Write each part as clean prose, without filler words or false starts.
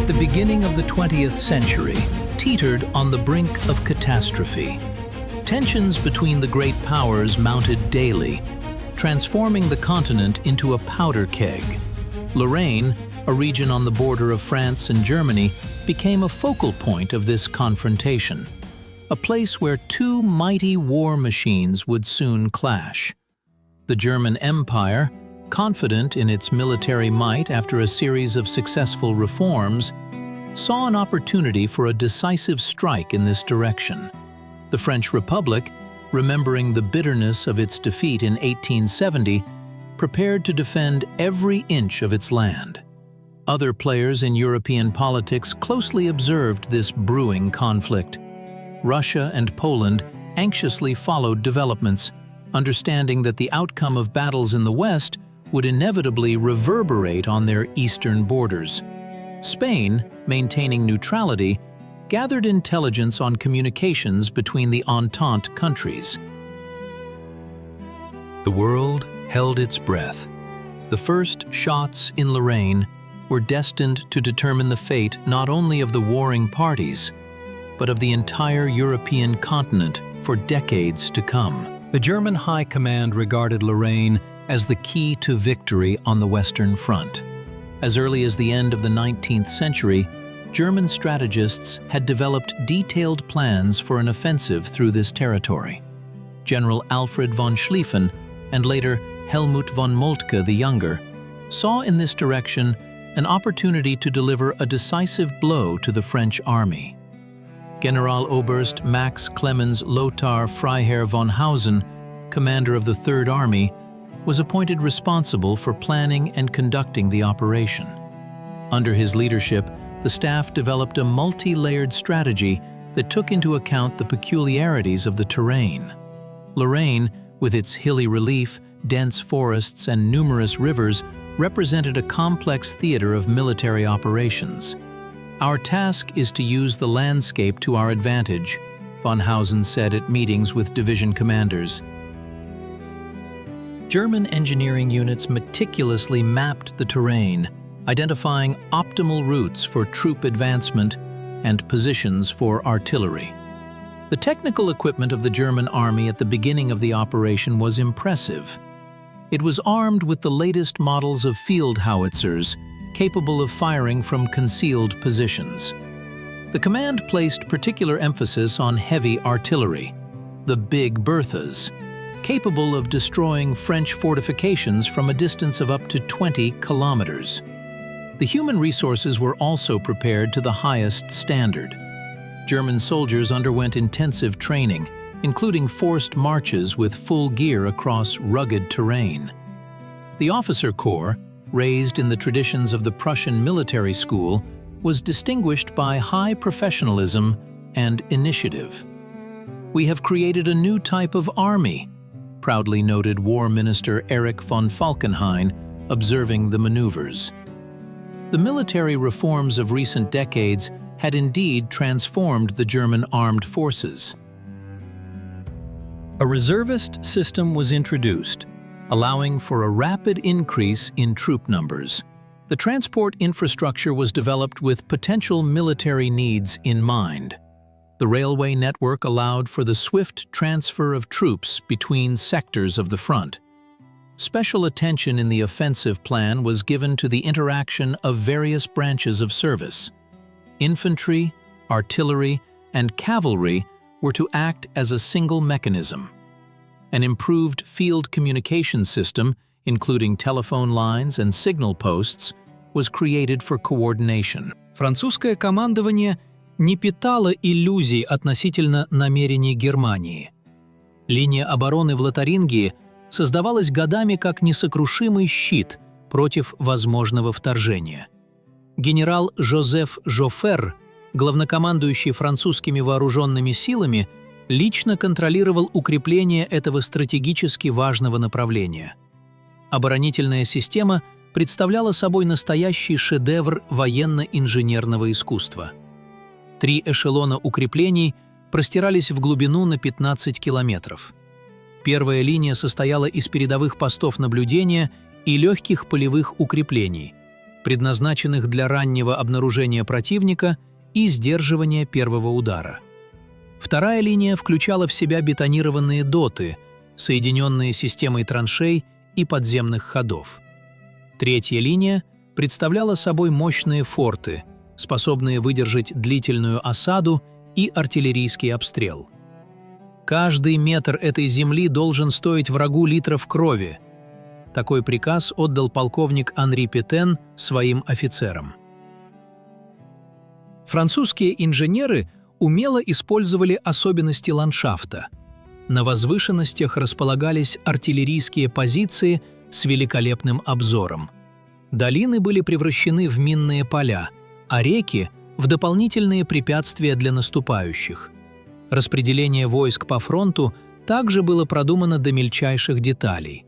at the beginning of the 20th century, teetered on the brink of catastrophe. Tensions between the great powers mounted daily, transforming the continent into a powder keg. Lorraine, a region on the border of France and Germany, became a focal point of this confrontation, a place where two mighty war machines would soon clash. The German Empire, confident in its military might after a series of successful reforms, saw an opportunity for a decisive strike in this direction. The French Republic, remembering the bitterness of its defeat in 1870, prepared to defend every inch of its land. Other players in European politics closely observed this brewing conflict. Russia and Poland anxiously followed developments, understanding that the outcome of battles in the West would inevitably reverberate on their eastern borders. Spain, maintaining neutrality, gathered intelligence on communications between the Entente countries. The world held its breath. The first shots in Lorraine were destined to determine the fate not only of the warring parties, but of the entire European continent for decades to come. The German High Command regarded Lorraine as the key to victory on the Western Front. As early as the end of the 19th century, German strategists had developed detailed plans for an offensive through this territory. General Alfred von Schlieffen and later Helmut von Moltke the Younger saw in this direction an opportunity to deliver a decisive blow to the French army. Generaloberst Max Clemens Lothar Freiherr von Hausen, commander of the Third Army, was appointed responsible for planning and conducting the operation. Under his leadership, the staff developed a multi-layered strategy that took into account the peculiarities of the terrain. Lorraine, with its hilly relief, dense forests, and numerous rivers, represented a complex theater of military operations. "Our task is to use the landscape to our advantage," von Hausen said at meetings with division commanders. German engineering units meticulously mapped the terrain, identifying optimal routes for troop advancement and positions for artillery. The technical equipment of the German army at the beginning of the operation was impressive. It was armed with the latest models of field howitzers, capable of firing from concealed positions. The command placed particular emphasis on heavy artillery, the Big Berthas, capable of destroying French fortifications from a distance of up to 20 kilometers. The human resources were also prepared to the highest standard. German soldiers underwent intensive training, including forced marches with full gear across rugged terrain. The officer corps, raised in the traditions of the Prussian military school, was distinguished by high professionalism and initiative. "We have created a new type of army," proudly noted War Minister Erich von Falkenhayn, observing the maneuvers. The military reforms of recent decades had indeed transformed the German armed forces. A reservist system was introduced, allowing for a rapid increase in troop numbers. The transport infrastructure was developed with potential military needs in mind. The railway network allowed for the swift transfer of troops between sectors of the front. Special attention in the offensive plan was given to the interaction of various branches of service. Infantry, artillery, and cavalry were to act as a single mechanism. An improved field communication system, including telephone lines and signal posts, was created for coordination. Французское командование не питало иллюзий относительно намерений Германии. Линия обороны в Лотарингии создавалась годами как несокрушимый щит против возможного вторжения. Генерал Жозеф Жофер, главнокомандующий французскими вооруженными силами, лично контролировал укрепление этого стратегически важного направления. Оборонительная система представляла собой настоящий шедевр военно-инженерного искусства. 3 эшелона укреплений простирались в глубину на 15 километров. Первая линия состояла из передовых постов наблюдения и легких полевых укреплений. предназначенных для раннего обнаружения противника и сдерживания первого удара. Вторая линия включала в себя бетонированные доты, соединенные системой траншей и подземных ходов. Третья линия представляла собой мощные форты, способные выдержать длительную осаду и артиллерийский обстрел. Каждый метр этой земли должен стоить врагу литров крови. Такой приказ отдал полковник Анри Петен своим офицерам. Французские инженеры умело использовали особенности ландшафта. На возвышенностях располагались артиллерийские позиции с великолепным обзором. Долины были превращены в минные поля, а реки – в дополнительные препятствия для наступающих. Распределение войск по фронту также было продумано до мельчайших деталей.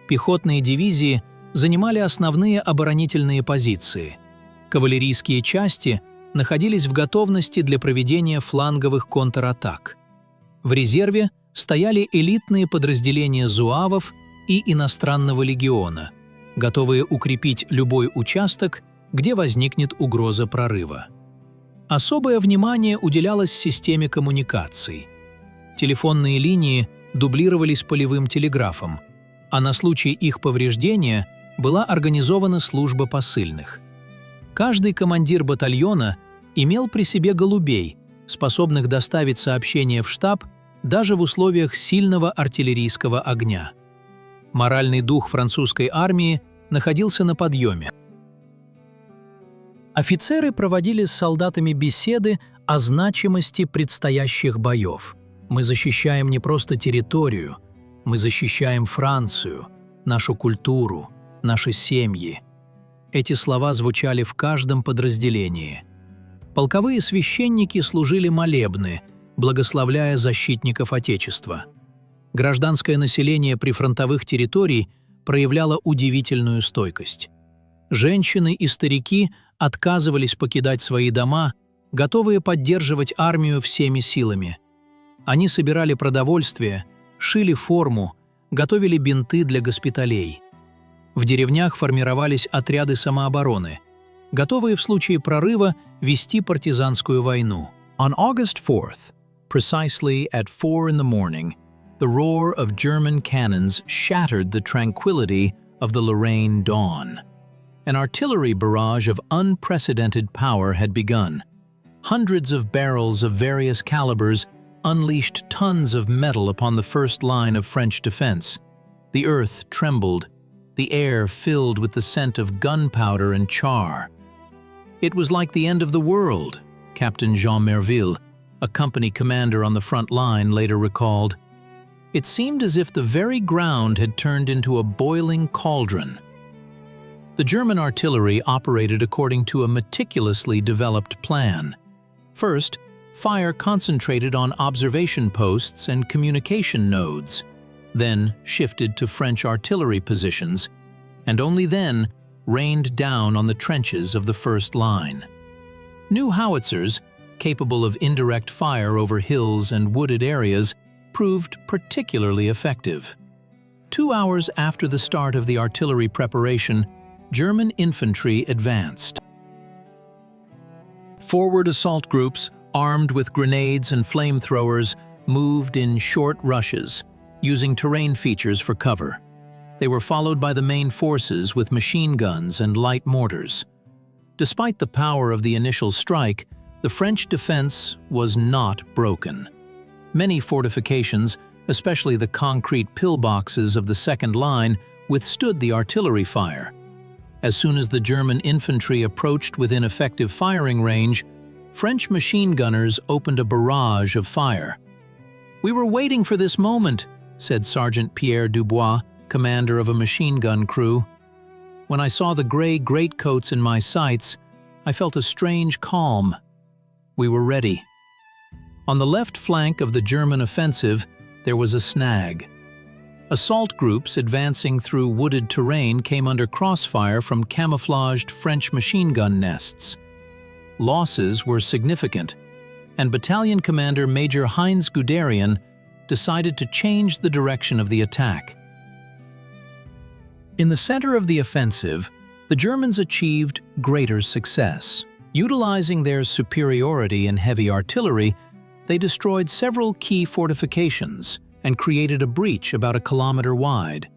Пехотные дивизии занимали основные оборонительные позиции. Кавалерийские части находились в готовности для проведения фланговых контратак. В резерве стояли элитные подразделения зуавов и иностранного легиона, готовые укрепить любой участок, где возникнет угроза прорыва. Особое внимание уделялось системе коммуникаций. Телефонные линии дублировались полевым телеграфом, а на случай их повреждения была организована служба посыльных. Каждый командир батальона имел при себе голубей, способных доставить сообщение в штаб даже в условиях сильного артиллерийского огня. Моральный дух французской армии находился на подъеме. Офицеры проводили с солдатами беседы о значимости предстоящих боев. Мы защищаем не просто территорию, мы защищаем Францию, нашу культуру, наши семьи. Эти слова звучали в каждом подразделении. Полковые священники служили молебны, благословляя защитников Отечества. Гражданское население прифронтовых территорий проявляло удивительную стойкость. Женщины и старики отказывались покидать свои дома, готовые поддерживать армию всеми силами. Они собирали продовольствие, шили форму, готовили бинты для госпиталей. В деревнях формировались отряды самообороны, готовые в случае прорыва вести партизанскую войну. On August 4th, precisely at 4 in the morning, the roar of German cannons shattered the tranquility of the Lorraine dawn. An artillery barrage of unprecedented power had begun. Hundreds of barrels of various calibers unleashed tons of metal upon the first line of French defense. The earth trembled, the air filled with the scent of gunpowder and char. It was like the end of the world, Captain Jean Merville, a company commander on the front line, later recalled. It seemed as if the very ground had turned into a boiling cauldron. The German artillery operated according to a meticulously developed plan. First, fire concentrated on observation posts and communication nodes, then shifted to French artillery positions, and only then rained down on the trenches of the first line. New howitzers, capable of indirect fire over hills and wooded areas, proved particularly effective. 2 hours after the start of the artillery preparation, German infantry advanced. Forward assault groups, armed with grenades and flamethrowers, moved in short rushes, using terrain features for cover. They were followed by the main forces with machine guns and light mortars. Despite the power of the initial strike, the French defense was not broken. Many fortifications, especially the concrete pillboxes of the second line, withstood the artillery fire. As soon as the German infantry approached within effective firing range, French machine gunners opened a barrage of fire. "We were waiting for this moment," said Sergeant Pierre Dubois, commander of a machine gun crew. "When I saw the gray greatcoats in my sights, I felt a strange calm. We were ready." On the left flank of the German offensive, there was a snag. Assault groups advancing through wooded terrain came under crossfire from camouflaged French machine gun nests. Losses were significant, and Battalion Commander Major Heinz Guderian decided to change the direction of the attack. In the center of the offensive, The Germans achieved greater success. Utilizing their superiority in heavy artillery, they destroyed several key fortifications and created a breach about a kilometer wide.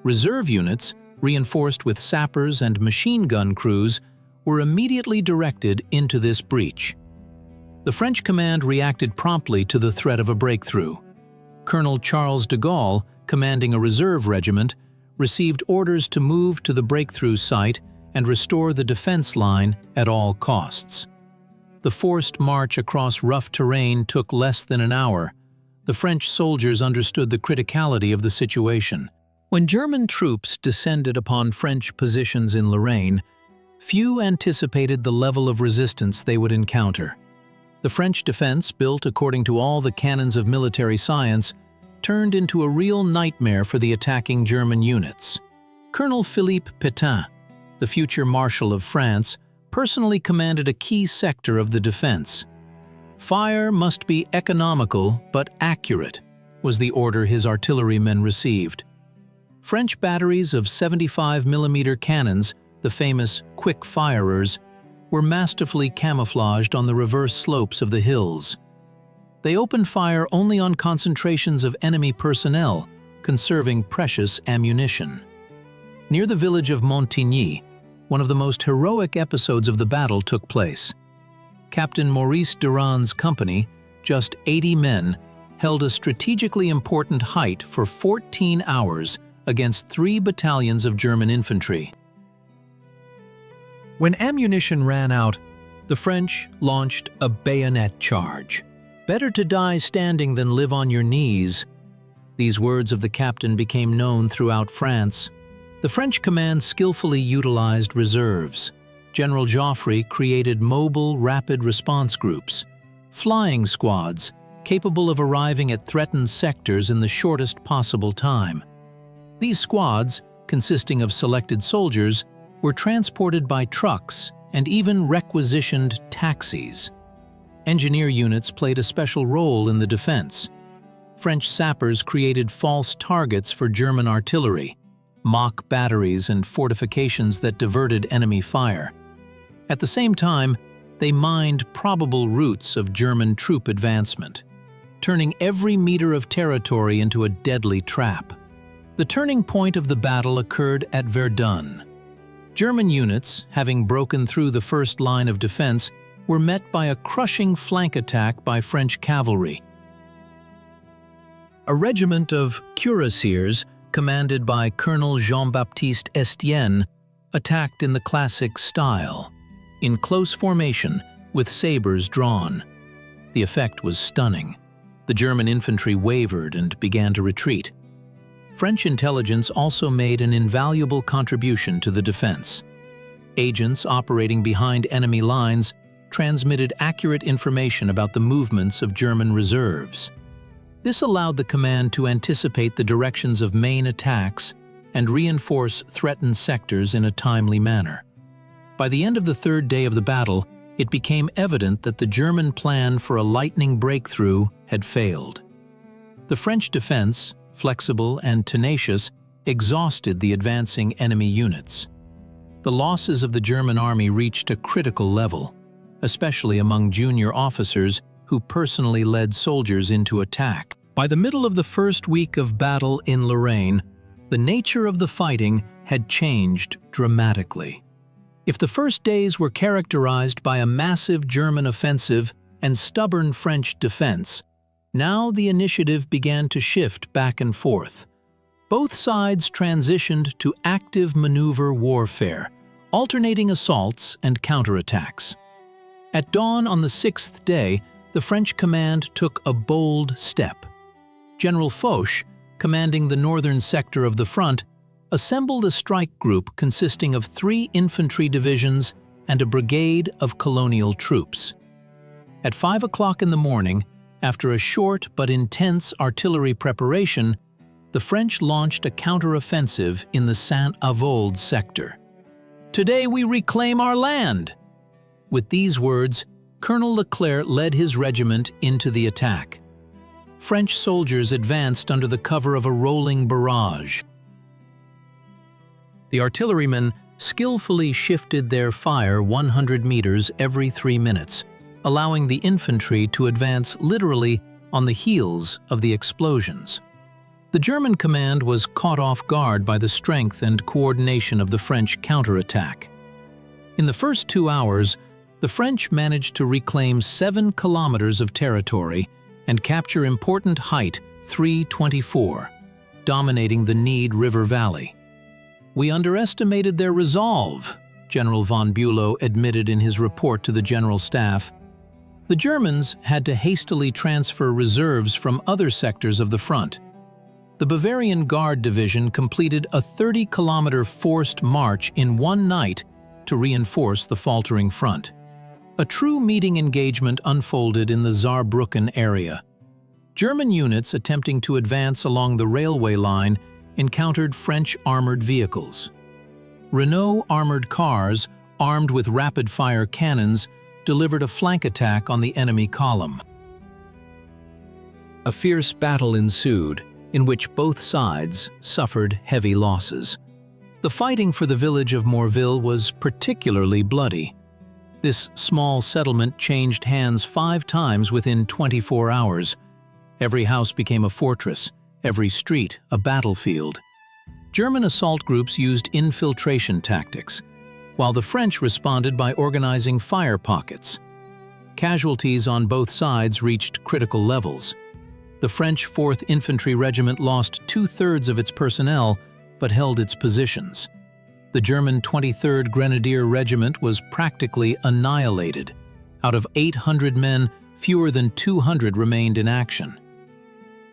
Reserve units, reinforced with sappers and machine gun crews, were immediately directed into this breach. The French command reacted promptly to the threat of a breakthrough. Colonel Charles de Gaulle, commanding a reserve regiment, received orders to move to the breakthrough site and restore the defense line at all costs. The forced march across rough terrain took less than an hour. The French soldiers understood the criticality of the situation. When German troops descended upon French positions in Lorraine, few anticipated the level of resistance they would encounter. The French defense, built according to all the canons of military science, turned into a real nightmare for the attacking German units. Colonel Philippe Pétain, the future Marshal of France, personally commanded a key sector of the defense. "Fire must be economical but accurate," was the order his artillerymen received. French batteries of 75mm cannons, the famous quick firers, were masterfully camouflaged on the reverse slopes of the hills. They opened fire only on concentrations of enemy personnel, conserving precious ammunition. Near the village of Montigny, one of the most heroic episodes of the battle took place. Captain Maurice Durand's company, just 80 men, held a strategically important height for 14 hours against 3 battalions of German infantry. When ammunition ran out, the French launched a bayonet charge. "Better to die standing than live on your knees." These words of the captain became known throughout France. The French command skillfully utilized reserves. General Joffre created mobile, rapid response groups, flying squads capable of arriving at threatened sectors in the shortest possible time. These squads, consisting of selected soldiers, were transported by trucks and even requisitioned taxis. Engineer units played a special role in the defense. French sappers created false targets for German artillery, mock batteries and fortifications that diverted enemy fire. At the same time, they mined probable routes of German troop advancement, turning every meter of territory into a deadly trap. The turning point of the battle occurred at Verdun. German units, having broken through the first line of defense, were met by a crushing flank attack by French cavalry. A regiment of cuirassiers, commanded by Colonel Jean-Baptiste Estienne, attacked in the classic style, in close formation, with sabers drawn. The effect was stunning. The German infantry wavered and began to retreat. French intelligence also made an invaluable contribution to the defense. Agents operating behind enemy lines transmitted accurate information about the movements of German reserves. This allowed the command to anticipate the directions of main attacks and reinforce threatened sectors in a timely manner. By the end of the third day of the battle, it became evident that the German plan for a lightning breakthrough had failed. The French defense, flexible and tenacious, exhausted the advancing enemy units. The losses of the German army reached a critical level, especially among junior officers who personally led soldiers into attack. By the middle of the first week of battle in Lorraine, the nature of the fighting had changed dramatically. If the first days were characterized by a massive German offensive and stubborn French defense, now the initiative began to shift back and forth. Both sides transitioned to active maneuver warfare, alternating assaults and counterattacks. At dawn on the sixth day, the French command took a bold step. General Foch, commanding the northern sector of the front, assembled a strike group consisting of 3 infantry divisions and a brigade of colonial troops. At 5 o'clock in the morning, after a short but intense artillery preparation, the French launched a counteroffensive in the Saint-Avold sector. "Today we reclaim our land!" With these words, Colonel Leclerc led his regiment into the attack. French soldiers advanced under the cover of a rolling barrage. The artillerymen, skillfully shifted their fire 100 meters every 3 minutes, allowing the infantry to advance literally on the heels of the explosions. The German command was caught off guard by the strength and coordination of the French counterattack. In the first 2 hours, the French managed to reclaim 7 kilometers of territory and capture important height 324, dominating the Nied River Valley. "We underestimated their resolve," General von Bülow admitted in his report to the General Staff. The Germans had to hastily transfer reserves from other sectors of the front. The Bavarian Guard Division completed a 30-kilometer forced march in one night to reinforce the faltering front. A true meeting engagement unfolded in the Saarbrücken area. German units attempting to advance along the railway line encountered French armored vehicles. Renault armored cars, armed with rapid-fire cannons, delivered a flank attack on the enemy column. A fierce battle ensued, in which both sides suffered heavy losses. The fighting for the village of Morville was particularly bloody. This small settlement changed hands 5 times within 24 hours. Every house became a fortress, every street a battlefield. German assault groups used infiltration tactics, while the French responded by organizing fire pockets. Casualties on both sides reached critical levels. The French 4th Infantry Regiment lost 2/3 of its personnel, but held its positions. The German 23rd Grenadier Regiment was practically annihilated. Out of 800 men, fewer than 200 remained in action.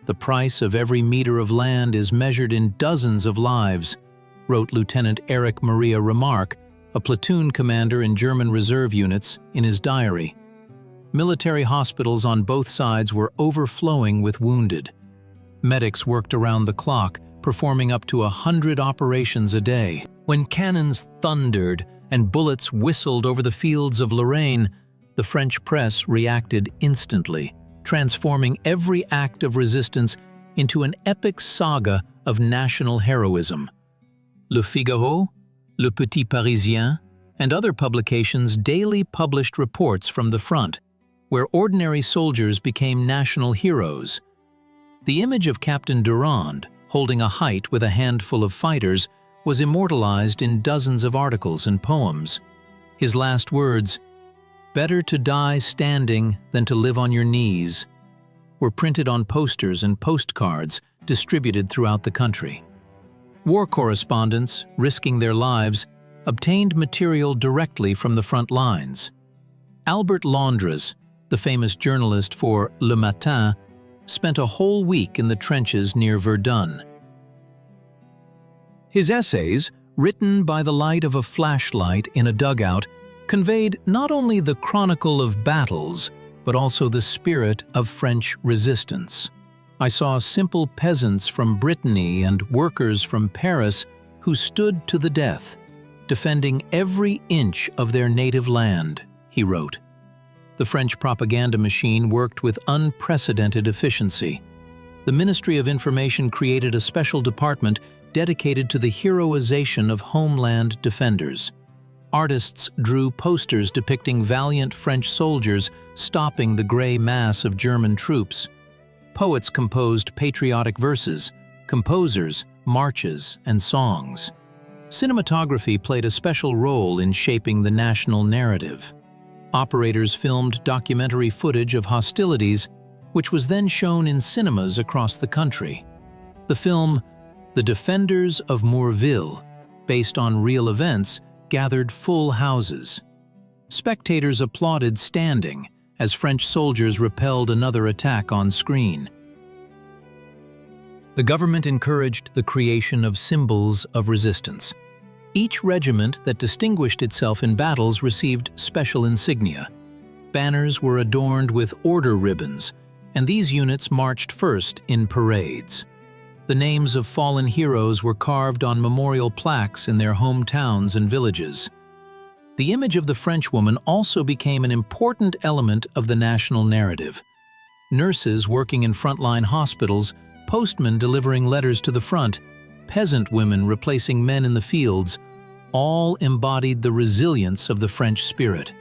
"The price of every meter of land is measured in dozens of lives," wrote Lieutenant Erich Maria Remarque, a platoon commander in German reserve units, in his diary. Military hospitals on both sides were overflowing with wounded. Medics worked around the clock, performing up to 100 operations a day. When cannons thundered and bullets whistled over the fields of Lorraine, the French press reacted instantly, transforming every act of resistance into an epic saga of national heroism. Le Figaro, Le Petit Parisien, and other publications daily published reports from the front, where ordinary soldiers became national heroes. The image of Captain Durand, holding a height with a handful of fighters, was immortalized in dozens of articles and poems. His last words, "Better to die standing than to live on your knees," were printed on posters and postcards distributed throughout the country. War correspondents, risking their lives, obtained material directly from the front lines. Albert Londres, the famous journalist for Le Matin, spent a whole week in the trenches near Verdun. His essays, written by the light of a flashlight in a dugout, conveyed not only the chronicle of battles, but also the spirit of French resistance. "I saw simple peasants from Brittany and workers from Paris who stood to the death, defending every inch of their native land," he wrote. The French propaganda machine worked with unprecedented efficiency. The Ministry of Information created a special department dedicated to the heroization of homeland defenders. Artists drew posters depicting valiant French soldiers stopping the gray mass of German troops. Poets composed patriotic verses, composers, marches, and songs. Cinematography played a special role in shaping the national narrative. Operators filmed documentary footage of hostilities, which was then shown in cinemas across the country. The film, The Defenders of Morville, based on real events, gathered full houses. Spectators applauded standing as French soldiers repelled another attack on screen. The government encouraged the creation of symbols of resistance. Each regiment that distinguished itself in battles received special insignia. Banners were adorned with order ribbons, and these units marched first in parades. The names of fallen heroes were carved on memorial plaques in their hometowns and villages. The image of the Frenchwoman also became an important element of the national narrative. Nurses working in frontline hospitals, postmen delivering letters to the front, peasant women replacing men in the fields, all embodied the resilience of the French spirit.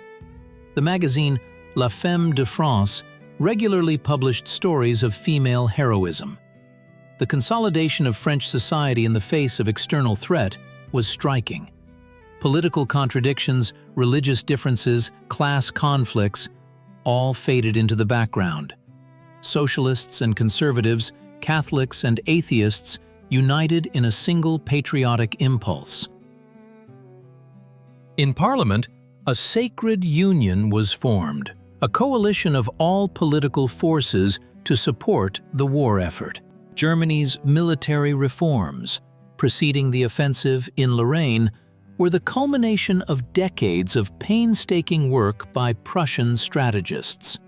The magazine La Femme de France regularly published stories of female heroism. The consolidation of French society in the face of external threat was striking. Political contradictions, religious differences, class conflicts, all faded into the background. Socialists and conservatives, Catholics and atheists united in a single patriotic impulse. In Parliament, a sacred union was formed, a coalition of all political forces to support the war effort. Germany's military reforms, preceding the offensive in Lorraine, were the culmination of decades of painstaking work by Prussian strategists.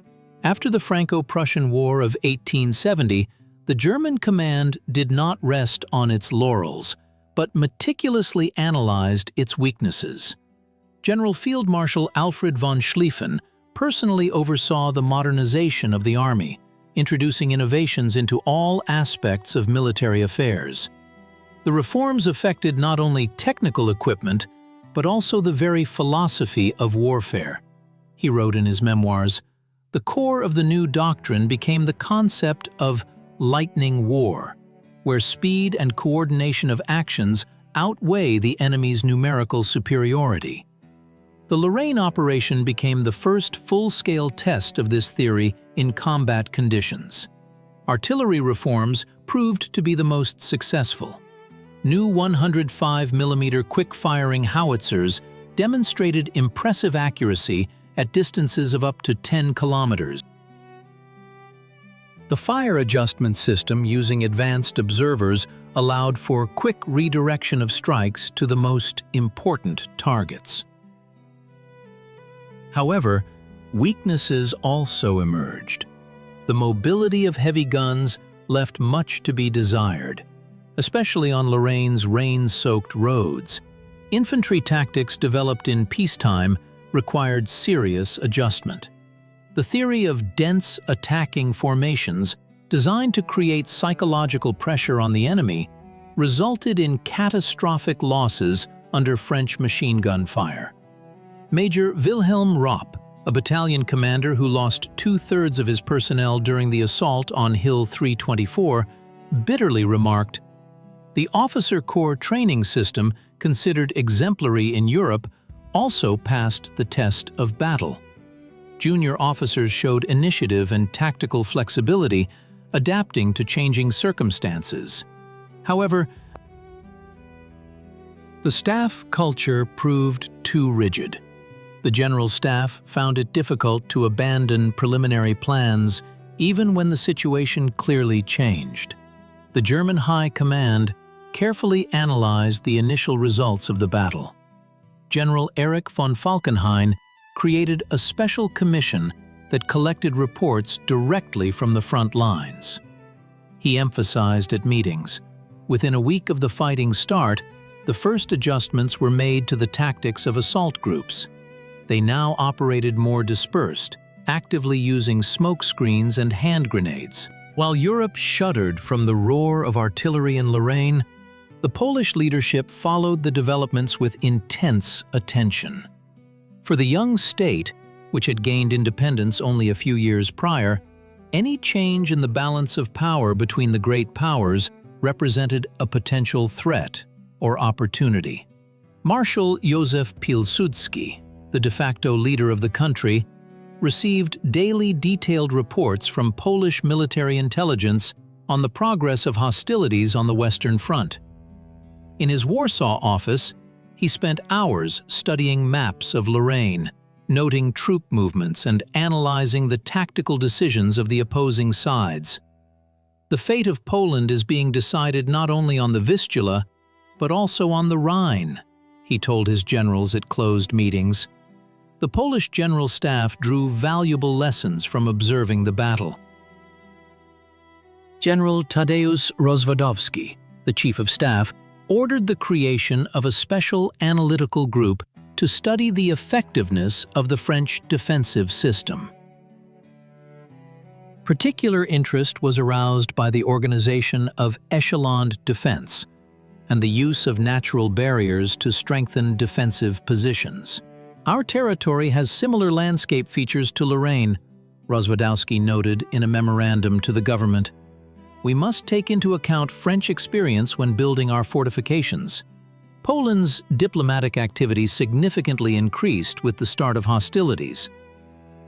After the Franco-Prussian War of 1870, the German command did not rest on its laurels, but meticulously analyzed its weaknesses. General Field Marshal Alfred von Schlieffen personally oversaw the modernization of the army, introducing innovations into all aspects of military affairs. The reforms affected not only technical equipment, but also the very philosophy of warfare. He wrote in his memoirs, "The core of the new doctrine became the concept of lightning war, where speed and coordination of actions outweigh the enemy's numerical superiority." The Lorraine operation became the first full-scale test of this theory in combat conditions. Artillery reforms proved to be the most successful. New 105mm quick-firing howitzers demonstrated impressive accuracy at distances of up to 10 kilometers. The fire adjustment system using advanced observers allowed for quick redirection of strikes to the most important targets. However, weaknesses also emerged. The mobility of heavy guns left much to be desired, especially on Lorraine's rain-soaked roads. Infantry tactics developed in peacetime required serious adjustment. The theory of dense attacking formations, designed to create psychological pressure on the enemy, resulted in catastrophic losses under French machine gun fire. Major Wilhelm Ropp, a battalion commander who lost 2/3 of his personnel during the assault on Hill 324, bitterly remarked, "The officer corps training system, considered exemplary in Europe, also passed the test of battle. Junior officers showed initiative and tactical flexibility, adapting to changing circumstances. However, the staff culture proved too rigid. The General Staff found it difficult to abandon preliminary plans even when the situation clearly changed. The German High Command carefully analyzed the initial results of the battle. General Erich von Falkenhayn created a special commission that collected reports directly from the front lines. He emphasized at meetings, within a week of the fighting's start, the first adjustments were made to the tactics of assault groups. They now operated more dispersed, actively using smoke screens and hand grenades. While Europe shuddered from the roar of artillery in Lorraine, the Polish leadership followed the developments with intense attention. For the young state, which had gained independence only a few years prior, any change in the balance of power between the great powers represented a potential threat or opportunity. Marshal Józef Pilsudski, the de facto leader of the country, received daily detailed reports from Polish military intelligence on the progress of hostilities on the Western Front. In his Warsaw office, he spent hours studying maps of Lorraine, noting troop movements and analyzing the tactical decisions of the opposing sides. The fate of Poland is being decided not only on the Vistula, but also on the Rhine, he told his generals at closed meetings. The Polish General Staff drew valuable lessons from observing the battle. General Tadeusz Rozwadowski, the Chief of Staff, ordered the creation of a special analytical group to study the effectiveness of the French defensive system. Particular interest was aroused by the organization of echeloned defense, and the use of natural barriers to strengthen defensive positions. Our territory has similar landscape features to Lorraine, Rozwadowski noted in a memorandum to the government. We must take into account French experience when building our fortifications. Poland's diplomatic activity significantly increased with the start of hostilities.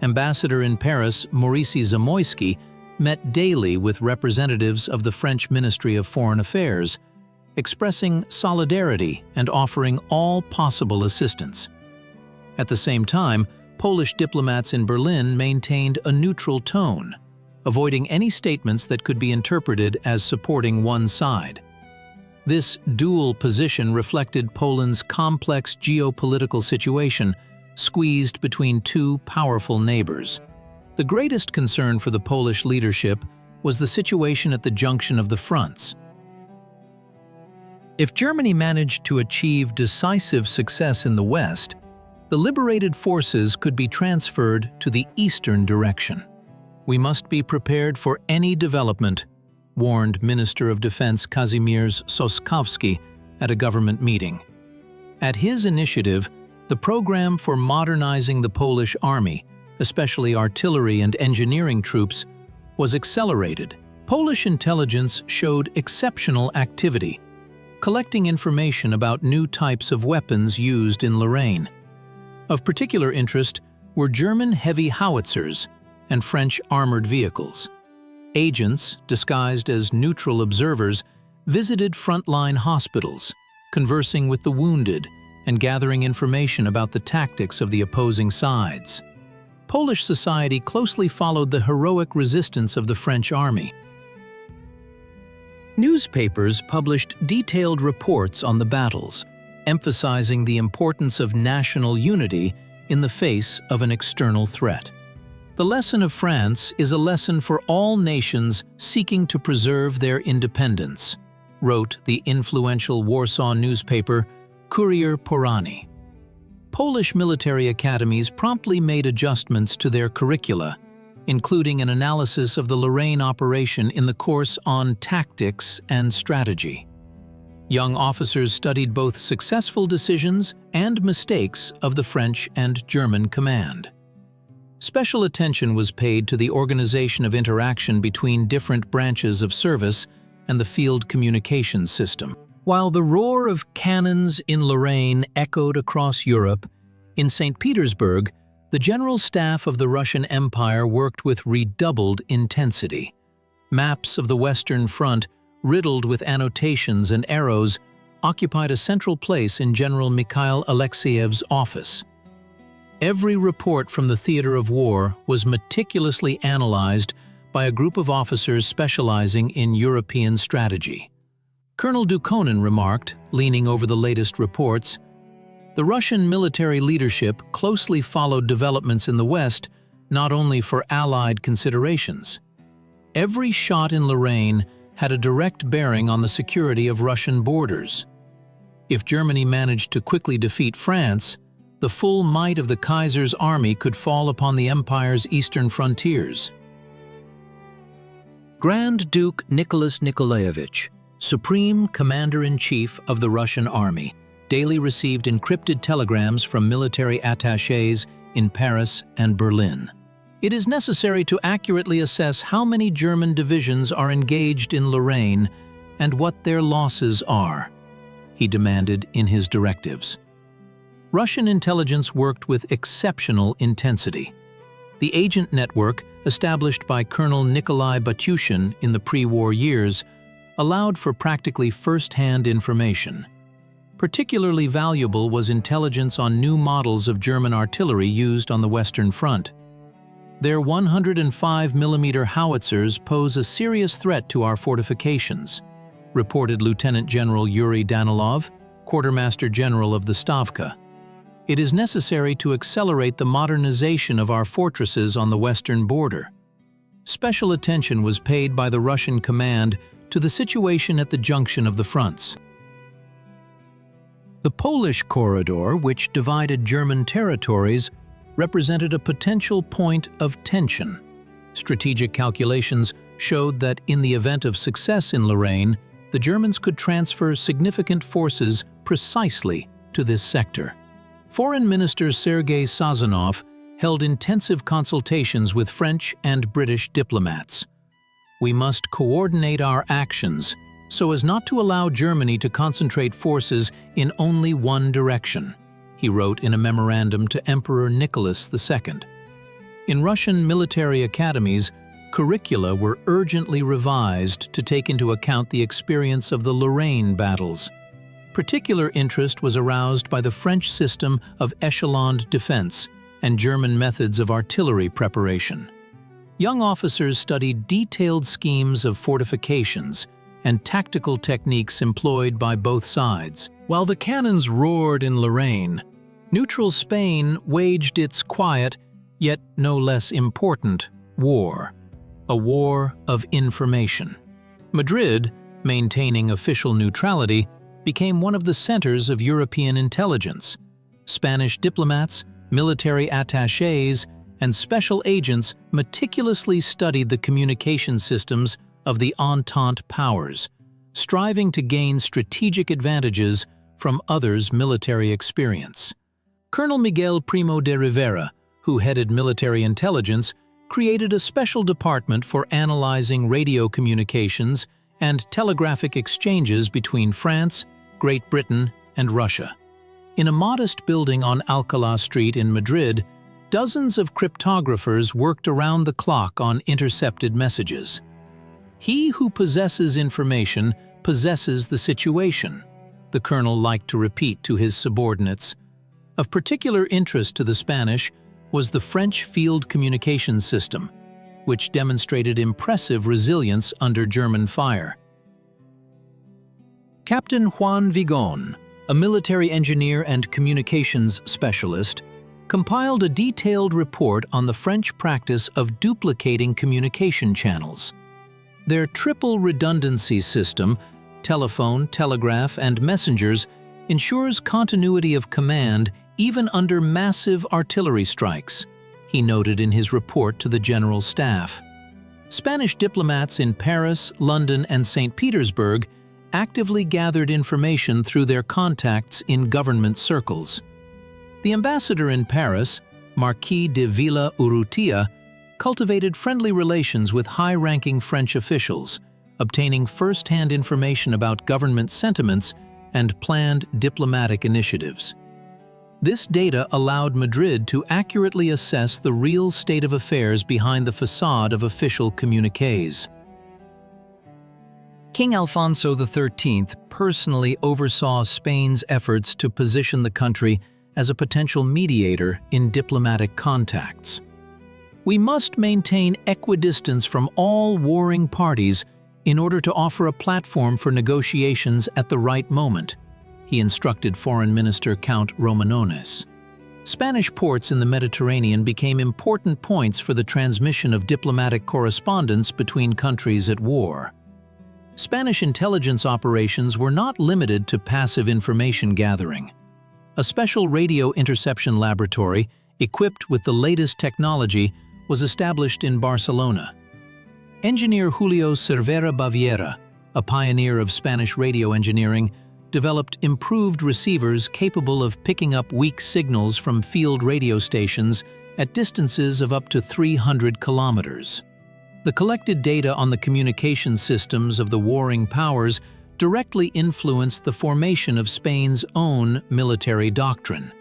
Ambassador in Paris, Maurice Zamoyski, met daily with representatives of the French Ministry of Foreign Affairs, expressing solidarity and offering all possible assistance. At the same time, Polish diplomats in Berlin maintained a neutral tone, avoiding any statements that could be interpreted as supporting one side. This dual position reflected Poland's complex geopolitical situation, squeezed between two powerful neighbors. The greatest concern for the Polish leadership was the situation at the junction of the fronts. If Germany managed to achieve decisive success in the west, the liberated forces could be transferred to the eastern direction. We must be prepared for any development, warned Minister of Defense Kazimierz Soskowski at a government meeting. At his initiative, the program for modernizing the Polish army, especially artillery and engineering troops, was accelerated. Polish intelligence showed exceptional activity, collecting information about new types of weapons used in Lorraine. Of particular interest were German heavy howitzers and French armored vehicles. Agents, disguised as neutral observers, visited frontline hospitals, conversing with the wounded and gathering information about the tactics of the opposing sides. Polish society closely followed the heroic resistance of the French army. Newspapers published detailed reports on the battles, emphasizing the importance of national unity in the face of an external threat. The lesson of France is a lesson for all nations seeking to preserve their independence, wrote the influential Warsaw newspaper Kurier Porany. Polish military academies promptly made adjustments to their curricula, including an analysis of the Lorraine operation in the course on tactics and strategy. Young officers studied both successful decisions and mistakes of the French and German command. Special attention was paid to the organization of interaction between different branches of service and the field communications system. While the roar of cannons in Lorraine echoed across Europe, in St. Petersburg, the General Staff of the Russian Empire worked with redoubled intensity. Maps of the Western Front, riddled with annotations and arrows, occupied a central place in General Mikhail Alexeyev's office. Every report from the theater of war was meticulously analyzed by a group of officers specializing in European strategy. Colonel Dukhonin remarked, leaning over the latest reports, "The Russian military leadership closely followed developments in the West, not only for Allied considerations. Every shot in Lorraine had a direct bearing on the security of Russian borders. If Germany managed to quickly defeat France, the full might of the Kaiser's army could fall upon the empire's eastern frontiers." Grand Duke Nicholas Nikolaevich, Supreme Commander-in-Chief of the Russian Army, daily received encrypted telegrams from military attachés in Paris and Berlin. "It is necessary to accurately assess how many German divisions are engaged in Lorraine and what their losses are," he demanded in his directives. Russian intelligence worked with exceptional intensity. The agent network, established by Colonel Nikolai Batushin in the pre-war years, allowed for practically first-hand information. Particularly valuable was intelligence on new models of German artillery used on the Western Front. "Their 105mm howitzers pose a serious threat to our fortifications," reported Lieutenant General Yuri Danilov, Quartermaster General of the Stavka. "It is necessary to accelerate the modernization of our fortresses on the western border." Special attention was paid by the Russian command to the situation at the junction of the fronts. The Polish corridor, which divided German territories, represented a potential point of tension. Strategic calculations showed that in the event of success in Lorraine, the Germans could transfer significant forces precisely to this sector. Foreign Minister Sergei Sazonov held intensive consultations with French and British diplomats. "We must coordinate our actions so as not to allow Germany to concentrate forces in only one direction," he wrote in a memorandum to Emperor Nicholas II. In Russian military academies, curricula were urgently revised to take into account the experience of the Lorraine battles. Particular interest was aroused by the French system of echeloned defense and German methods of artillery preparation. Young officers studied detailed schemes of fortifications and tactical techniques employed by both sides. While the cannons roared in Lorraine, neutral Spain waged its quiet, yet no less important, war. A war of information. Madrid, maintaining official neutrality, became one of the centers of European intelligence. Spanish diplomats, military attachés, and special agents meticulously studied the communication systems of the Entente powers, striving to gain strategic advantages from others' military experience. Colonel Miguel Primo de Rivera, who headed military intelligence, created a special department for analyzing radio communications and telegraphic exchanges between France, Great Britain, and Russia. In a modest building on Alcalá Street in Madrid, dozens of cryptographers worked around the clock on intercepted messages. "He who possesses information possesses the situation," the colonel liked to repeat to his subordinates. Of particular interest to the Spanish was the French field communications system, which demonstrated impressive resilience under German fire. Captain Juan Vigon, a military engineer and communications specialist, compiled a detailed report on the French practice of duplicating communication channels. Their triple redundancy system, telephone, telegraph, and messengers, ensures continuity of command even under massive artillery strikes, he noted in his report to the General Staff. Spanish diplomats in Paris, London, and St. Petersburg actively gathered information through their contacts in government circles. The ambassador in Paris, Marquis de Villa Urrutia, cultivated friendly relations with high-ranking French officials, obtaining first-hand information about government sentiments and planned diplomatic initiatives. This data allowed Madrid to accurately assess the real state of affairs behind the facade of official communiques. King Alfonso XIII personally oversaw Spain's efforts to position the country as a potential mediator in diplomatic contacts. "We must maintain equidistance from all warring parties in order to offer a platform for negotiations at the right moment," he instructed Foreign Minister Count Romanones. Spanish ports in the Mediterranean became important points for the transmission of diplomatic correspondence between countries at war. Spanish intelligence operations were not limited to passive information gathering. A special radio interception laboratory, equipped with the latest technology, was established in Barcelona. Engineer Julio Cervera Baviera, a pioneer of Spanish radio engineering, developed improved receivers capable of picking up weak signals from field radio stations at distances of up to 300 kilometers. The collected data on the communication systems of the warring powers directly influenced the formation of Spain's own military doctrine.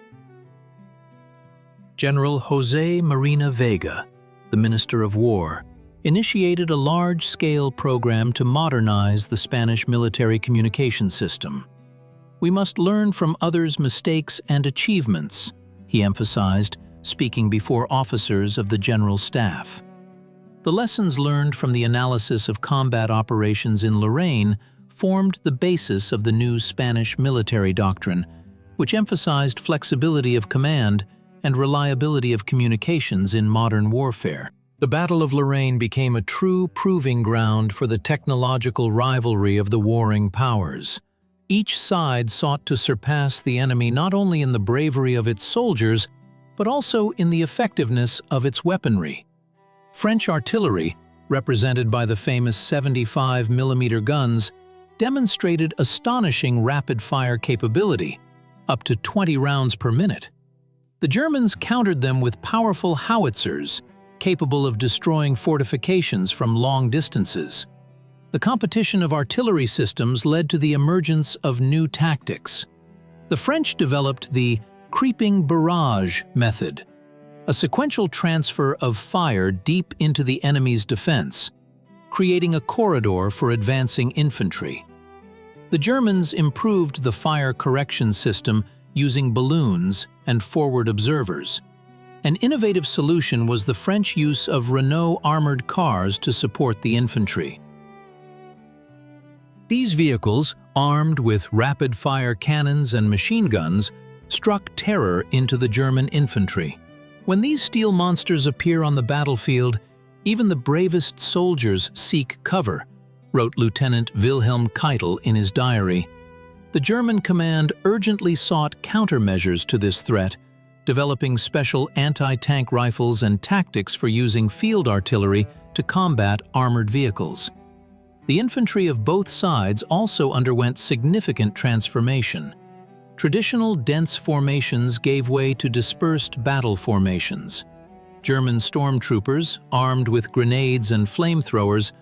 General José Marina Vega, the Minister of War, initiated a large-scale program to modernize the Spanish military communication system. "We must learn from others' mistakes and achievements," he emphasized, speaking before officers of the General Staff. The lessons learned from the analysis of combat operations in Lorraine formed the basis of the new Spanish military doctrine, which emphasized flexibility of command and reliability of communications in modern warfare. The Battle of Lorraine became a true proving ground for the technological rivalry of the warring powers. Each side sought to surpass the enemy not only in the bravery of its soldiers, but also in the effectiveness of its weaponry. French artillery, represented by the famous 75mm guns, demonstrated astonishing rapid-fire capability, up to 20 rounds per minute. The Germans countered them with powerful howitzers, capable of destroying fortifications from long distances. The competition of artillery systems led to the emergence of new tactics. The French developed the creeping barrage method, a sequential transfer of fire deep into the enemy's defense, creating a corridor for advancing infantry. The Germans improved the fire correction system using balloons and forward observers. An innovative solution was the French use of Renault armored cars to support the infantry. These vehicles, armed with rapid-fire cannons and machine guns, struck terror into the German infantry. When these steel monsters appear on the battlefield, even the bravest soldiers seek cover, wrote Lieutenant Wilhelm Keitel in his diary. The German command urgently sought countermeasures to this threat, developing special anti-tank rifles and tactics for using field artillery to combat armored vehicles. The infantry of both sides also underwent significant transformation. Traditional dense formations gave way to dispersed battle formations. German stormtroopers, armed with grenades and flamethrowers,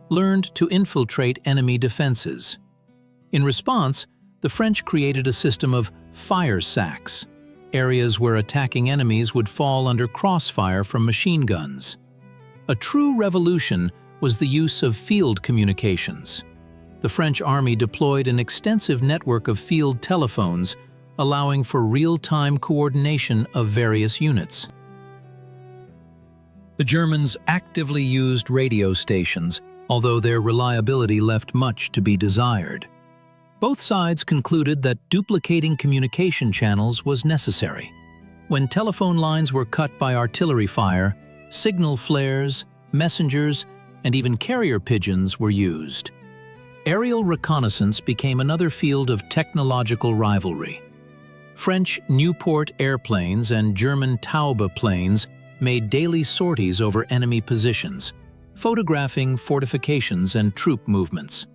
learned to infiltrate enemy defenses. In response, the French created a system of fire sacks, areas where attacking enemies would fall under crossfire from machine guns. A true revolution was the use of field communications. The French army deployed an extensive network of field telephones, allowing for real-time coordination of various units. The Germans actively used radio stations, although their reliability left much to be desired. Both sides concluded that duplicating communication channels was necessary. When telephone lines were cut by artillery fire, signal flares, messengers, and even carrier pigeons were used. Aerial reconnaissance became another field of technological rivalry. French Nieuport airplanes and German Taube planes made daily sorties over enemy positions, photographing fortifications and troop movements.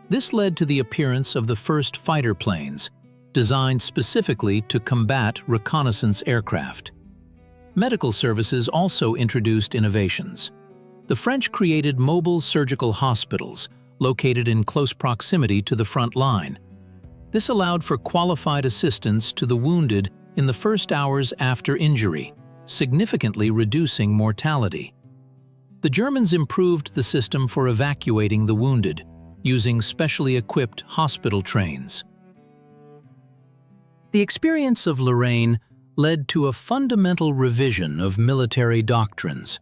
This led to the appearance of the first fighter planes, designed specifically to combat reconnaissance aircraft. Medical services also introduced innovations. The French created mobile surgical hospitals located in close proximity to the front line. This allowed for qualified assistance to the wounded in the first hours after injury, significantly reducing mortality. The Germans improved the system for evacuating the wounded, using specially equipped hospital trains. The experience of Lorraine led to a fundamental revision of military doctrines.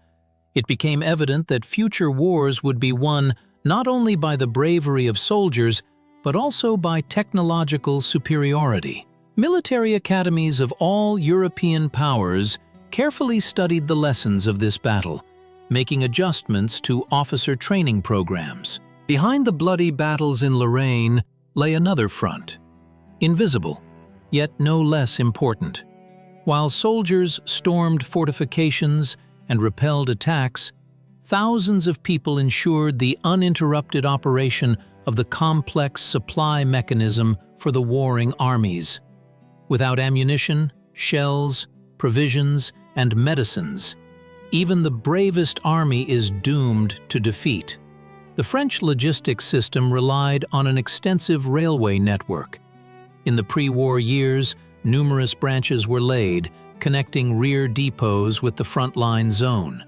It became evident that future wars would be won not only by the bravery of soldiers, but also by technological superiority. Military academies of all European powers carefully studied the lessons of this battle, making adjustments to officer training programs. Behind the bloody battles in Lorraine lay another front, invisible, yet no less important. While soldiers stormed fortifications and repelled attacks, thousands of people ensured the uninterrupted operation of the complex supply mechanism for the warring armies. Without ammunition, shells, provisions, and medicines, even the bravest army is doomed to defeat. The French logistics system relied on an extensive railway network. In the pre-war years, numerous branches were laid, connecting rear depots with the frontline zone.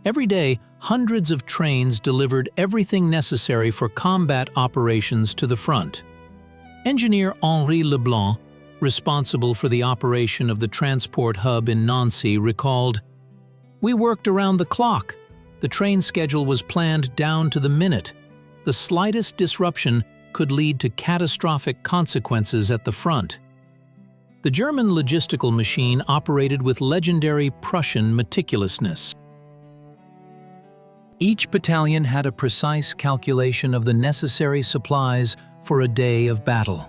Every day, hundreds of trains delivered everything necessary for combat operations to the front. Engineer Henri Leblanc, responsible for the operation of the transport hub in Nancy, recalled, "We worked around the clock. The train schedule was planned down to the minute. The slightest disruption could lead to catastrophic consequences at the front." The German logistical machine operated with legendary Prussian meticulousness. Each battalion had a precise calculation of the necessary supplies for a day of battle.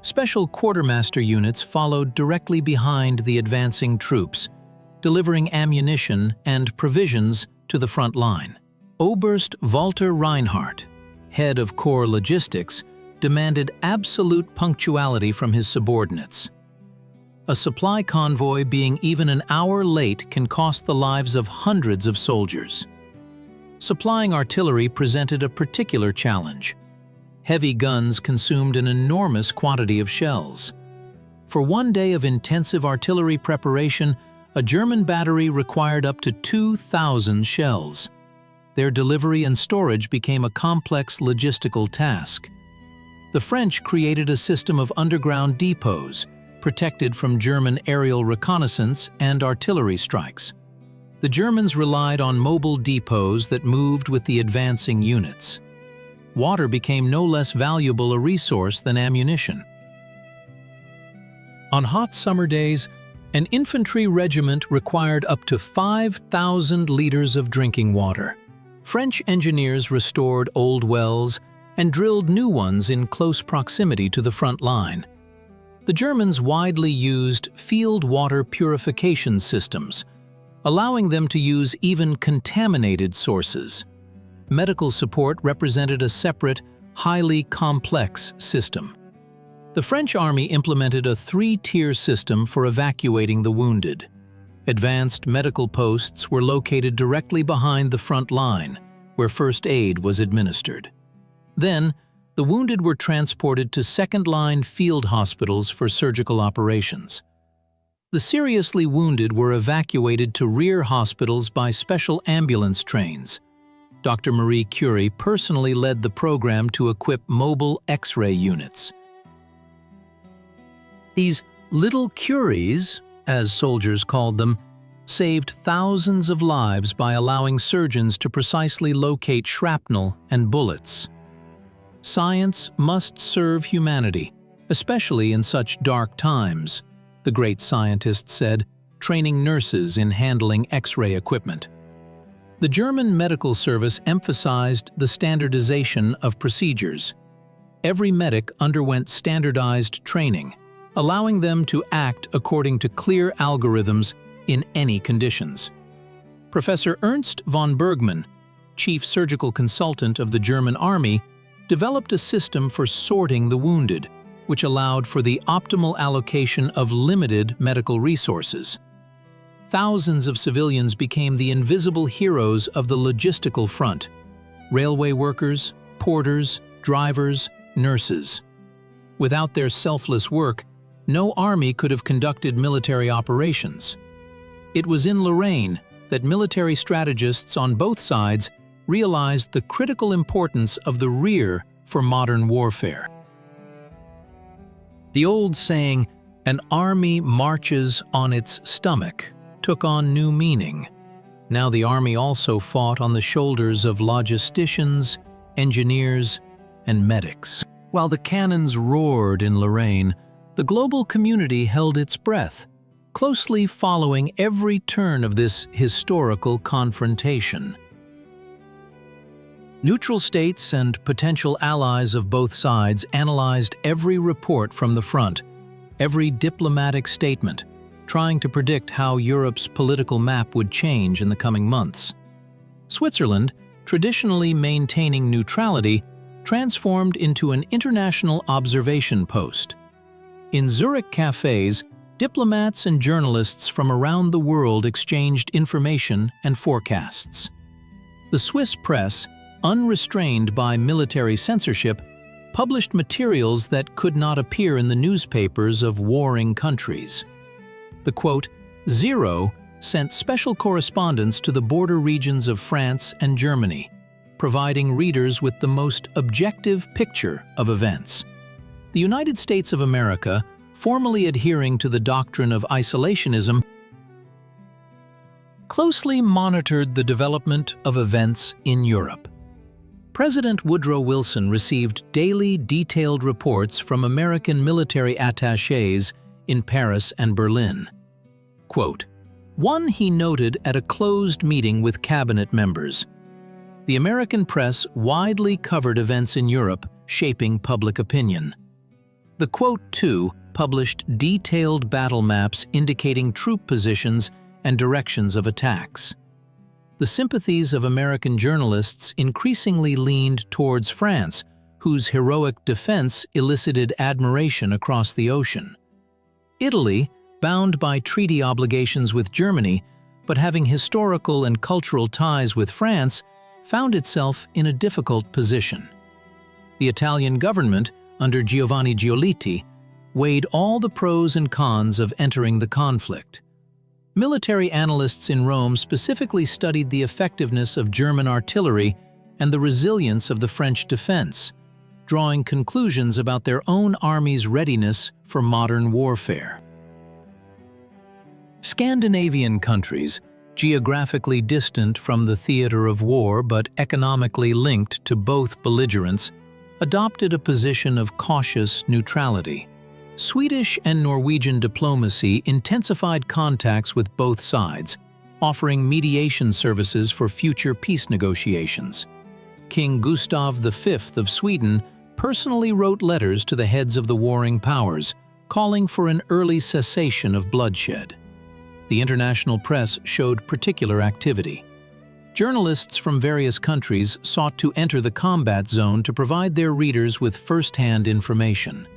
Special quartermaster units followed directly behind the advancing troops, delivering ammunition and provisions to the front line. Oberst Walter Reinhardt, head of Corps Logistics, demanded absolute punctuality from his subordinates. A supply convoy being even an hour late can cost the lives of hundreds of soldiers. Supplying artillery presented a particular challenge. Heavy guns consumed an enormous quantity of shells. For one day of intensive artillery preparation, a German battery required up to 2,000 shells. Their delivery and storage became a complex logistical task. The French created a system of underground depots, protected from German aerial reconnaissance and artillery strikes. The Germans relied on mobile depots that moved with the advancing units. Water became no less valuable a resource than ammunition. On hot summer days, an infantry regiment required up to 5,000 liters of drinking water. French engineers restored old wells and drilled new ones in close proximity to the front line. The Germans widely used field water purification systems, allowing them to use even contaminated sources. Medical support represented a separate, highly complex system. The French army implemented a three-tier system for evacuating the wounded. Advanced medical posts were located directly behind the front line, where first aid was administered. Then, the wounded were transported to second-line field hospitals for surgical operations. The seriously wounded were evacuated to rear hospitals by special ambulance trains. Dr. Marie Curie personally led the program to equip mobile X-ray units. These little Curies, as soldiers called them, saved thousands of lives by allowing surgeons to precisely locate shrapnel and bullets. Science must serve humanity, especially in such dark times, the great scientist said, training nurses in handling X-ray equipment. The German medical service emphasized the standardization of procedures. Every medic underwent standardized training, allowing them to act according to clear algorithms in any conditions. Professor Ernst von Bergmann, chief surgical consultant of the German army, developed a system for sorting the wounded, which allowed for the optimal allocation of limited medical resources. Thousands of civilians became the invisible heroes of the logistical front: railway workers, porters, drivers, nurses. Without their selfless work, no army could have conducted military operations. It was in Lorraine that military strategists on both sides realized the critical importance of the rear for modern warfare. The old saying, "An army marches on its stomach," took on new meaning. Now the army also fought on the shoulders of logisticians, engineers, and medics. While the cannons roared in Lorraine, the global community held its breath, closely following every turn of this historical confrontation. Neutral states and potential allies of both sides analyzed every report from the front, every diplomatic statement, trying to predict how Europe's political map would change in the coming months. Switzerland, traditionally maintaining neutrality, transformed into an international observation post. In Zurich cafes, diplomats and journalists from around the world exchanged information and forecasts. The Swiss press, unrestrained by military censorship, published materials that could not appear in the newspapers of warring countries. The quote, Zero sent special correspondents to the border regions of France and Germany, providing readers with the most objective picture of events. The United States of America, formally adhering to the doctrine of isolationism, closely monitored the development of events in Europe. President Woodrow Wilson received daily detailed reports from American military attachés in Paris and Berlin. Quote, one he noted at a closed meeting with cabinet members. The American press widely covered events in Europe, shaping public opinion. The quote, too, published detailed battle maps indicating troop positions and directions of attacks. the sympathies of American journalists increasingly leaned towards France, whose heroic defense elicited admiration across the ocean. Italy, bound by treaty obligations with Germany, but having historical and cultural ties with France, found itself in a difficult position. The Italian government, under Giovanni Giolitti, weighed all the pros and cons of entering the conflict. Military analysts in Rome specifically studied the effectiveness of German artillery and the resilience of the French defense, drawing conclusions about their own army's readiness for modern warfare. Scandinavian countries, geographically distant from the theater of war but economically linked to both belligerents, adopted a position of cautious neutrality. Swedish and Norwegian diplomacy intensified contacts with both sides, offering mediation services for future peace negotiations. King Gustav V of Sweden personally wrote letters to the heads of the warring powers, calling for an early cessation of bloodshed. The international press showed particular activity. Journalists from various countries sought to enter the combat zone to provide their readers with first-hand information.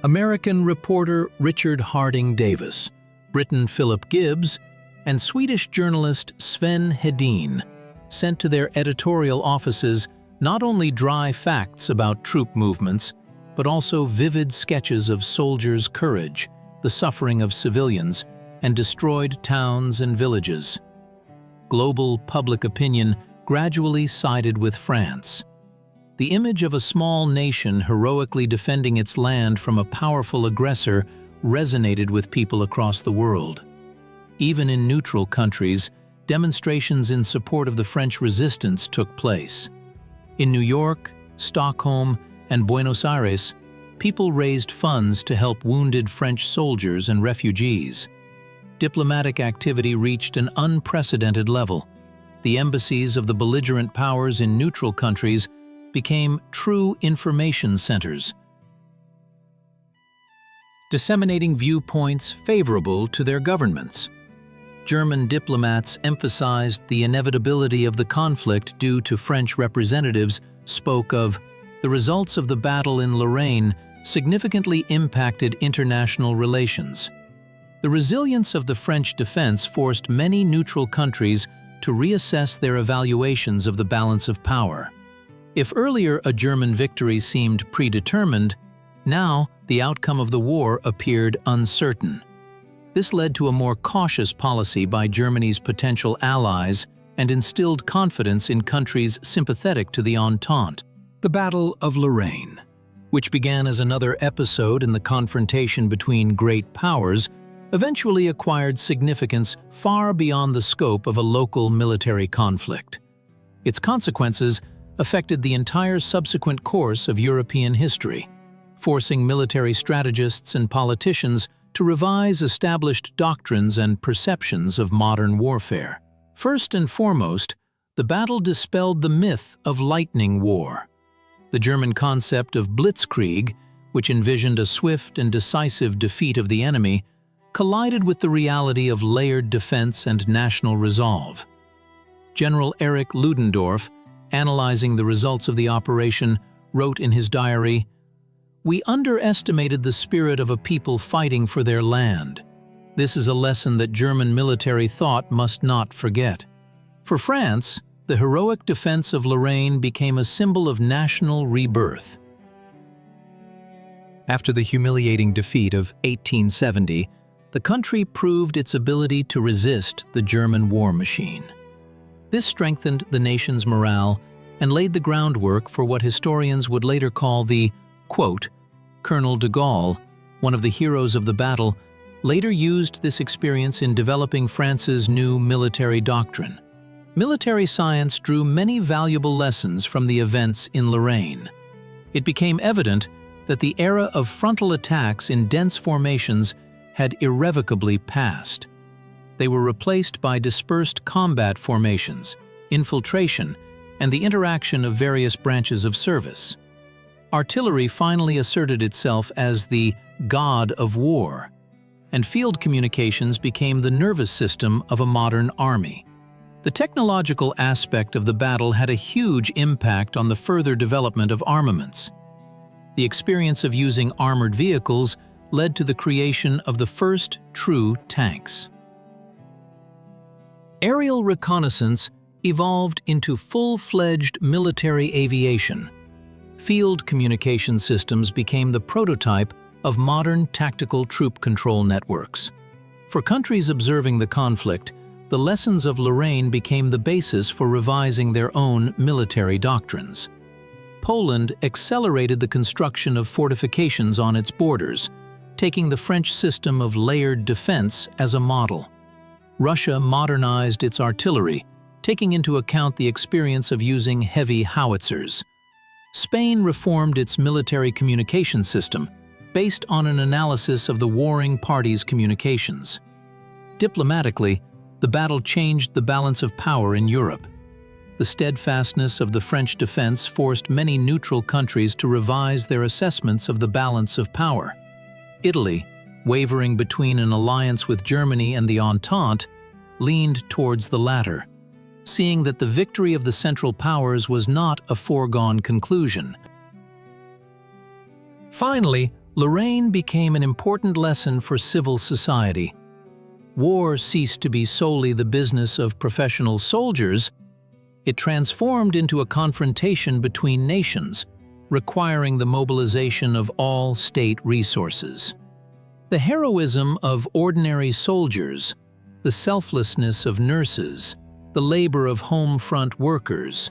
American reporter Richard Harding Davis, Briton Philip Gibbs, and Swedish journalist Sven Hedin sent to their editorial offices not only dry facts about troop movements, but also vivid sketches of soldiers' courage, the suffering of civilians, and destroyed towns and villages. Global public opinion gradually sided with France. The image of a small nation heroically defending its land from a powerful aggressor resonated with people across the world. Even in neutral countries, demonstrations in support of the French resistance took place. In New York, Stockholm, and Buenos Aires, people raised funds to help wounded French soldiers and refugees. Diplomatic activity reached an unprecedented level. The embassies of the belligerent powers in neutral countries became true information centers, disseminating viewpoints favorable to their governments. German diplomats emphasized the inevitability of the conflict due to French representatives spoke of the results of the battle in Lorraine significantly impacted international relations. The resilience of the French defense forced many neutral countries to reassess their evaluations of the balance of power. If earlier a German victory seemed predetermined, now the outcome of the war appeared uncertain. This led to a more cautious policy by Germany's potential allies and instilled confidence in countries sympathetic to the Entente. The Battle of Lorraine, which began as another episode in the confrontation between great powers, eventually acquired significance far beyond the scope of a local military conflict. Its consequences affected the entire subsequent course of European history, forcing military strategists and politicians to revise established doctrines and perceptions of modern warfare. First and foremost, the battle dispelled the myth of lightning war. The German concept of Blitzkrieg, which envisioned a swift and decisive defeat of the enemy, collided with the reality of layered defense and national resolve. General Erich Ludendorff, analyzing the results of the operation, wrote in his diary, "We underestimated the spirit of a people fighting for their land. This is a lesson that German military thought must not forget." For France, the heroic defense of Lorraine became a symbol of national rebirth. After the humiliating defeat of 1870, the country proved its ability to resist the German war machine. This strengthened the nation's morale and laid the groundwork for what historians would later call the, quote, Colonel de Gaulle, one of the heroes of the battle, later used this experience in developing France's new military doctrine. Military science drew many valuable lessons from the events in Lorraine. It became evident that the era of frontal attacks in dense formations had irrevocably passed. They were replaced by dispersed combat formations, infiltration, and the interaction of various branches of service. Artillery finally asserted itself as the god of war, and field communications became the nervous system of a modern army. The technological aspect of the battle had a huge impact on the further development of armaments. The experience of using armored vehicles led to the creation of the first true tanks. Aerial reconnaissance evolved into full-fledged military aviation. Field communication systems became the prototype of modern tactical troop control networks. For countries observing the conflict, the lessons of Lorraine became the basis for revising their own military doctrines. Poland accelerated the construction of fortifications on its borders, taking the French system of layered defense as a model. Russia modernized its artillery, taking into account the experience of using heavy howitzers. Spain reformed its military communication system based on an analysis of the warring parties' communications. Diplomatically, the battle changed the balance of power in Europe. The steadfastness of the French defense forced many neutral countries to revise their assessments of the balance of power. Italy, wavering between an alliance with Germany and the Entente, leaned towards the latter, seeing that the victory of the Central Powers was not a foregone conclusion. Finally, Lorraine became an important lesson for civil society. War ceased to be solely the business of professional soldiers. It transformed into a confrontation between nations, requiring the mobilization of all state resources. The heroism of ordinary soldiers, the selflessness of nurses, the labor of home front workers,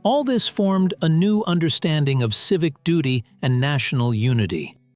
all this formed a new understanding of civic duty and national unity.